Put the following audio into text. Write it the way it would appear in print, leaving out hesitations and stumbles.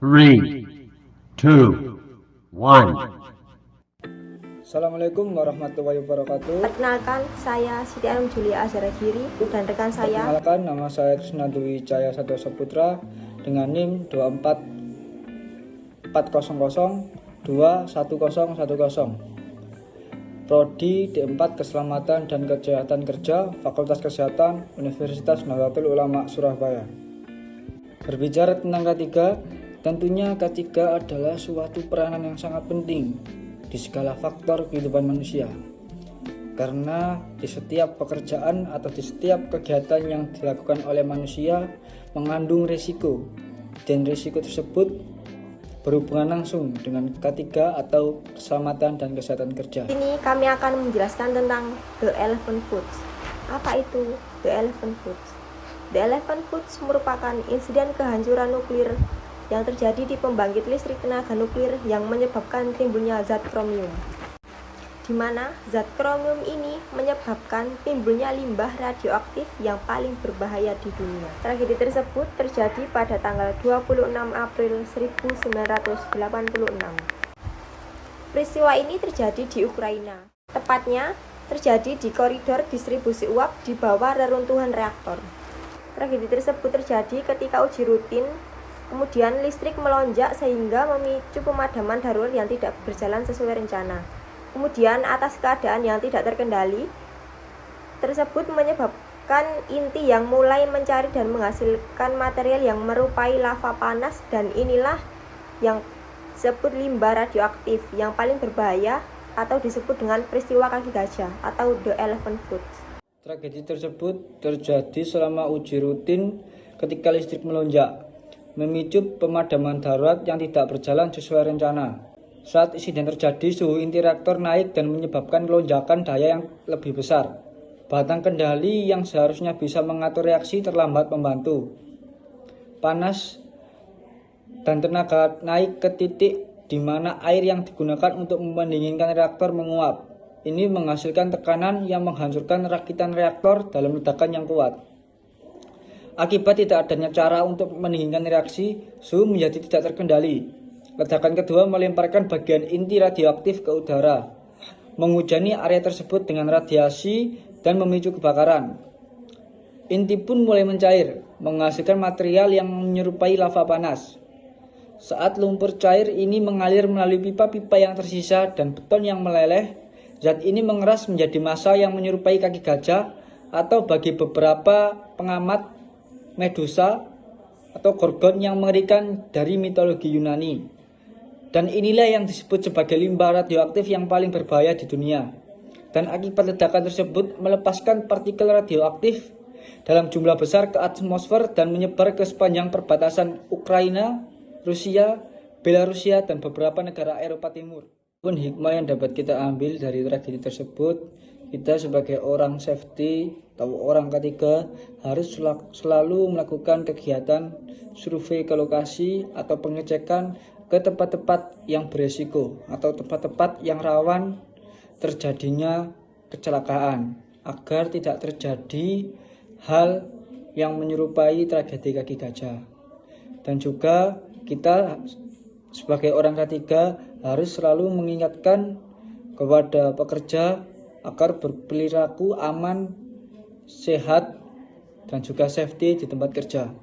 Three, two, one. Assalamualaikum warahmatullahi wabarakatuh. Perkenalkan, saya Siti Ainun Julia Azhara Giri dan rekan saya. Perkenalkan, nama saya Krisna Dwi Cahya Santoso Putra dengan NIM 244021010. Prodi D4 Keselamatan dan Kesehatan Kerja, Fakultas Kesehatan, Universitas Nahdlatul Ulama Surabaya. Berbicara tentang K3, tentunya K3 adalah suatu peranan yang sangat penting di segala faktor kehidupan manusia. Karena di setiap pekerjaan atau di setiap kegiatan yang dilakukan oleh manusia mengandung risiko, dan risiko tersebut berhubungan langsung dengan K3 atau keselamatan dan kesehatan kerja. Ini kami akan menjelaskan tentang The Elephant Foods. Apa itu The Elephant Foods? The Elephant Foods merupakan insiden kehancuran nuklir yang terjadi di pembangkit listrik tenaga nuklir yang menyebabkan timbulnya zat kromium, di mana zat kromium ini menyebabkan timbulnya limbah radioaktif yang paling berbahaya di dunia. Tragedi tersebut terjadi pada tanggal 26 April 1986. Peristiwa ini terjadi di Ukraina, tepatnya terjadi di koridor distribusi uap di bawah reruntuhan reaktor. Tragedi tersebut terjadi ketika uji rutin, kemudian listrik melonjak sehingga memicu pemadaman darurat yang tidak berjalan sesuai rencana. Kemudian atas keadaan yang tidak terkendali tersebut menyebabkan inti yang mulai mencari dan menghasilkan material yang merupai lava panas, dan inilah yang disebut limbah radioaktif yang paling berbahaya atau disebut dengan peristiwa kaki gajah atau The Elephant Foods. Tragedi tersebut terjadi selama uji rutin ketika listrik melonjak, memicu pemadaman darurat yang tidak berjalan sesuai rencana. Saat insiden terjadi, suhu inti reaktor naik dan menyebabkan lonjakan daya yang lebih besar. Batang kendali yang seharusnya bisa mengatur reaksi terlambat membantu. Panas dan tenaga naik ke titik di mana air yang digunakan untuk mendinginkan reaktor menguap. Ini menghasilkan tekanan yang menghancurkan rakitan reaktor dalam ledakan yang kuat. Akibat tidak adanya cara untuk mendinginkan reaksi, suhu menjadi tidak terkendali. Ledakan kedua melemparkan bagian inti radioaktif ke udara, menghujani area tersebut dengan radiasi dan memicu kebakaran. Inti pun mulai mencair, menghasilkan material yang menyerupai lava panas. Saat lumpur cair ini mengalir melalui pipa-pipa yang tersisa dan beton yang meleleh, zat ini mengeras menjadi massa yang menyerupai kaki gajah, atau bagi beberapa pengamat Medusa atau Gorgon yang mengerikan dari mitologi Yunani. Dan inilah yang disebut sebagai limbah radioaktif yang paling berbahaya di dunia. Dan akibat ledakan tersebut melepaskan partikel radioaktif dalam jumlah besar ke atmosfer dan menyebar ke sepanjang perbatasan Ukraina, Rusia, Belarusia, dan beberapa negara Eropa Timur. Pun hikmah yang dapat kita ambil dari tragedi tersebut, kita sebagai orang safety atau orang K3 harus selalu melakukan kegiatan survei ke lokasi atau pengecekan ke tempat-tempat yang beresiko atau tempat-tempat yang rawan terjadinya kecelakaan, agar tidak terjadi hal yang menyerupai tragedi kaki gajah. Dan juga kita sebagai orang K3 harus selalu mengingatkan kepada pekerja agar berperilaku aman, sehat, dan juga safety di tempat kerja.